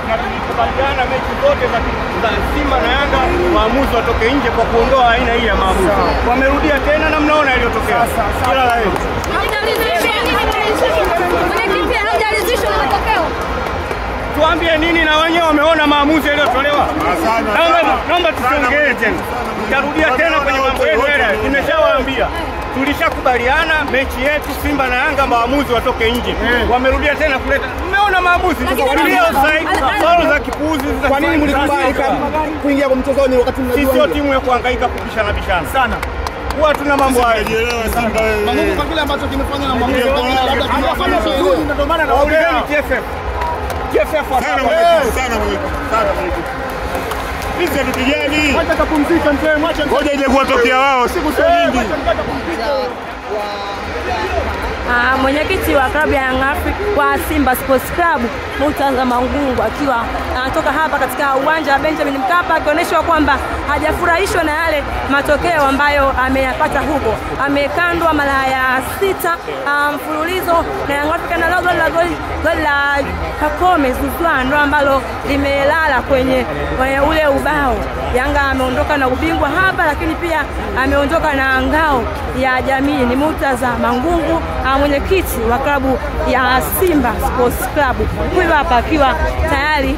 na tulikubaliana mechi zote za Simba na Yanga waamuzi watoke nje kwa kuondoa aina hii ya maamuzi. Wamerudia tena na mnaona iliyotokea. Kila la heri. Tuambie nini na wenyewe wameona maamuzi yaliyotolewa? Naomba tusiongee tena. Nitarudia tena kwenye mambo yetu yale. Nimeshawaambia. Tulishakubaliana mechi yetu Simba na Yanga maamuzi watoke nje. Wamerudia tena kuleta. Mmeona maamuzi ndio offside, za kipuuzi. Kwa nini mlikubali kuingia kwa mchezoni wakati mnajua? Sio timu ya kuhangaika kupishana sana. Huwa tuna mambo haya. Simba wewe. Kwa kile ambacho kimefanya na maamuzi labda tunafanya vizuri ndio maana na wauleni TFF. Sana. Sisi hatupigani. Acha kapumzika mzee, mwache. Ngoja ije kuwatokea wao siku sio nyingi. Mwenyekiti wa klabu ya Young Africa wa Simba Sports Club Murtaza Mangungu akiwa anatoka hapa katika uwanja wa Benjamin Mkapa akionyesha kwamba hajafurahishwa na yale matokeo ambayo ameyapata huko. Amekandwa mara ya 6 mfululizo na Young Africa na goli la Pacome Zouzoua ndo ambalo limelala kwenye ule ubao. Yanga ameondoka na ubingwa hapa, lakini pia ameondoka na ngao ya jamii. Ni Murtaza Mangungu, mwenyekiti wa klabu ya Simba Sports Club, huyu hapa akiwa tayari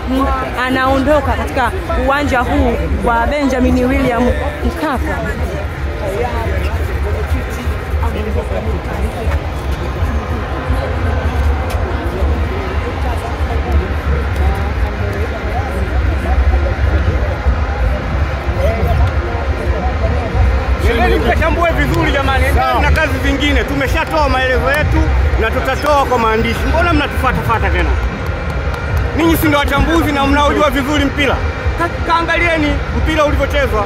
anaondoka katika uwanja huu wa Benjamin William Mkapa. Mkachambue vizuri jamani, na kazi zingine tumeshatoa maelezo yetu na tutatoa kwa maandishi. Mbona mnatufuata tena? Ninyi si ndio wachambuzi na mnaojua vizuri mpira? Kaangalieni mpira ulivyochezwa.